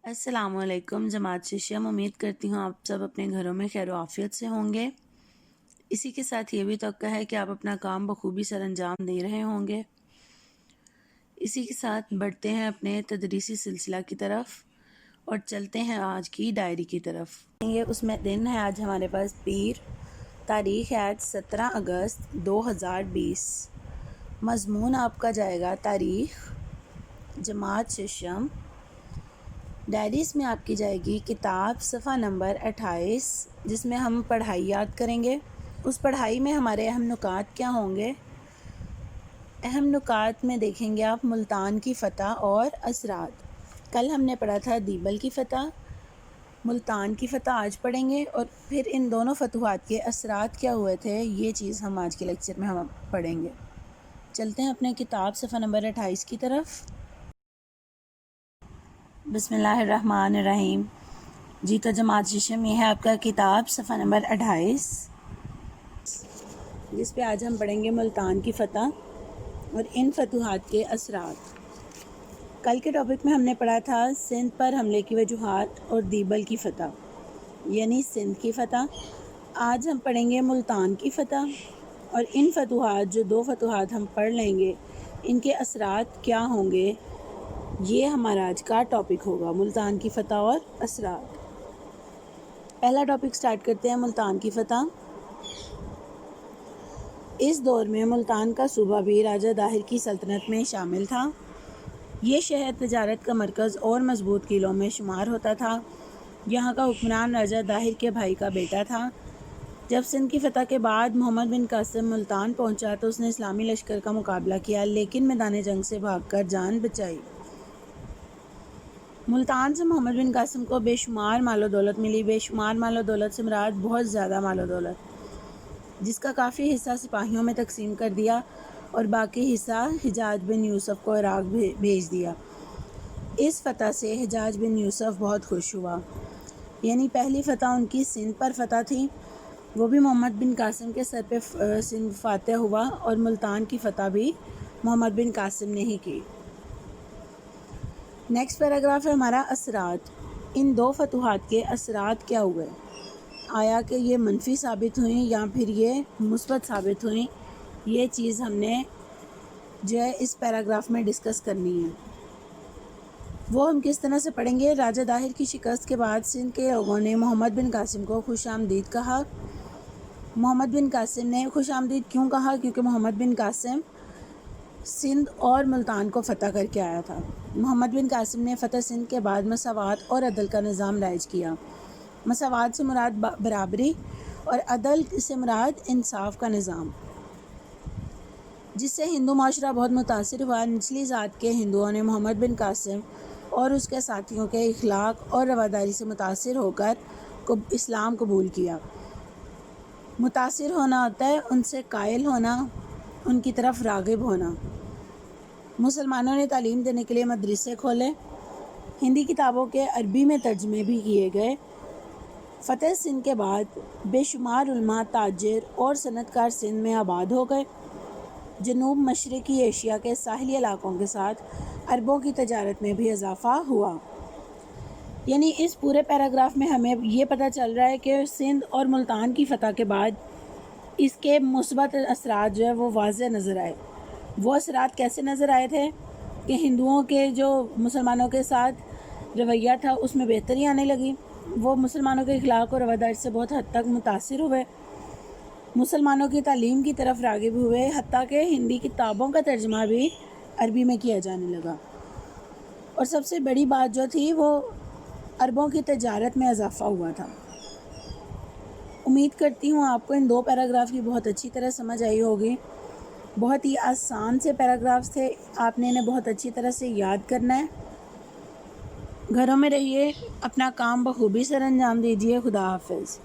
السلام علیکم جماعت ششم، امید کرتی ہوں آپ سب اپنے گھروں میں خیر و عافیت سے ہوں گے۔ اسی کے ساتھ یہ بھی توقع ہے کہ آپ اپنا کام بخوبی سر انجام دے رہے ہوں گے۔ اسی کے ساتھ بڑھتے ہیں اپنے تدریسی سلسلہ کی طرف اور چلتے ہیں آج کی ڈائری کی طرف۔ یہ اس میں دن ہے آج ہمارے پاس پیر، تاریخ ہے آج 17 اگست 2020۔ مضمون آپ کا جائے گا تاریخ، جماعت ششم۔ ڈائریز میں آپ کی جائے گی کتاب صفحہ نمبر 28، جس میں ہم پڑھائی یاد کریں گے۔ اس پڑھائی میں ہمارے اہم نکات کیا ہوں گے؟ اہم نکات میں دیکھیں گے آپ ملتان کی فتح اور اثرات۔ کل ہم نے پڑھا تھا دیبل کی فتح، ملتان کی فتح آج پڑھیں گے، اور پھر ان دونوں فتوحات کے اثرات کیا ہوئے تھے، یہ چیز ہم آج کے لیکچر میں ہم پڑھیں گے۔ چلتے ہیں اپنے کتاب صفحہ نمبر 28 کی طرف۔ بسم اللہ الرحمن الرحیم۔ جی تو جماعت ششم، یہ ہے آپ کا کتاب صفحہ نمبر 28، جس پہ آج ہم پڑھیں گے ملتان کی فتح اور ان فتوحات کے اثرات۔ کل کے ٹاپک میں ہم نے پڑھا تھا سندھ پر حملے کی وجوہات اور دیبل کی فتح، یعنی سندھ کی فتح۔ آج ہم پڑھیں گے ملتان کی فتح اور ان فتوحات، جو دو فتوحات ہم پڑھ لیں گے، ان کے اثرات کیا ہوں گے، یہ ہمارا آج کا ٹاپک ہوگا، ملتان کی فتح اور اثرات۔ پہلا ٹاپک سٹارٹ کرتے ہیں ملتان کی فتح۔ اس دور میں ملتان کا صوبہ بھی راجہ داہر کی سلطنت میں شامل تھا۔ یہ شہر تجارت کا مرکز اور مضبوط قلعوں میں شمار ہوتا تھا۔ یہاں کا حکمران راجہ داہر کے بھائی کا بیٹا تھا۔ جب سندھ کی فتح کے بعد محمد بن قاسم ملتان پہنچا تو اس نے اسلامی لشکر کا مقابلہ کیا، لیکن میدان جنگ سے بھاگ کر جان بچائی۔ ملتان سے محمد بن قاسم کو بے شمار مال و دولت ملی۔ بے شمار مال و دولت سے مراد بہت زیادہ مال و دولت، جس کا کافی حصہ سپاہیوں میں تقسیم کر دیا اور باقی حصہ حجاج بن یوسف کو عراق بھیج دیا۔ اس فتح سے حجاج بن یوسف بہت خوش ہوا، یعنی پہلی فتح ان کی سندھ پر فتح تھی، وہ بھی محمد بن قاسم کے سر پہ سندھ فاتح ہوا، اور ملتان کی فتح بھی محمد بن قاسم نے ہی کی۔ نیکسٹ پیراگراف ہے ہمارا اثرات۔ ان دو فتوحات کے اثرات کیا ہوئے؟ آیا کہ یہ منفی ثابت ہوئیں یا پھر یہ مثبت ثابت ہوئیں؟ یہ چیز ہم نے جو ہے اس پیراگراف میں ڈسکس کرنی ہے۔ وہ ہم کس طرح سے پڑھیں گے؟ راجہ داہر کی شکست کے بعد سندھ کے لوگوں نے محمد بن قاسم کو خوش آمدید کہا۔ محمد بن قاسم نے خوش آمدید کیوں کہا؟ کیونکہ محمد بن قاسم سندھ اور ملتان کو فتح کر کے آیا تھا۔ محمد بن قاسم نے فتح سندھ کے بعد مساوات اور عدل کا نظام رائج کیا۔ مساوات سے مراد برابری اور عدل سے مراد انصاف کا نظام، جس سے ہندو معاشرہ بہت متاثر ہوا۔ نچلی ذات کے ہندوؤں نے محمد بن قاسم اور اس کے ساتھیوں کے اخلاق اور رواداری سے متاثر ہو کر اسلام قبول کیا۔ متاثر ہونا ہوتا ہے ان سے قائل ہونا، ان کی طرف راغب ہونا۔ مسلمانوں نے تعلیم دینے کے لیے مدرسے کھولے، ہندی کتابوں کے عربی میں ترجمے بھی کیے گئے۔ فتح سندھ کے بعد بے شمار علماء، تاجر اور صنعت کار سندھ میں آباد ہو گئے۔ جنوب مشرقی ایشیا کے ساحلی علاقوں کے ساتھ عربوں کی تجارت میں بھی اضافہ ہوا۔ یعنی اس پورے پیراگراف میں ہمیں یہ پتہ چل رہا ہے کہ سندھ اور ملتان کی فتح کے بعد اس کے مثبت اثرات جو ہے وہ واضح نظر آئے۔ وہ اثرات کیسے نظر آئے تھے کہ ہندوؤں کے جو مسلمانوں کے ساتھ رویہ تھا اس میں بہتری آنے لگی، وہ مسلمانوں کے اخلاق اور رواداری سے بہت حد تک متاثر ہوئے، مسلمانوں کی تعلیم کی طرف راغب ہوئے، حتیٰ کہ ہندی کتابوں کا ترجمہ بھی عربی میں کیا جانے لگا، اور سب سے بڑی بات جو تھی وہ عربوں کی تجارت میں اضافہ ہوا تھا۔ امید کرتی ہوں آپ کو ان دو پیراگراف کی بہت اچھی طرح سمجھ آئی ہوگی۔ بہت ہی آسان سے پیراگرافز تھے، آپ نے انہیں بہت اچھی طرح سے یاد کرنا ہے۔ گھروں میں رہیے، اپنا کام بخوبی سر انجام دیجیے۔ خدا حافظ۔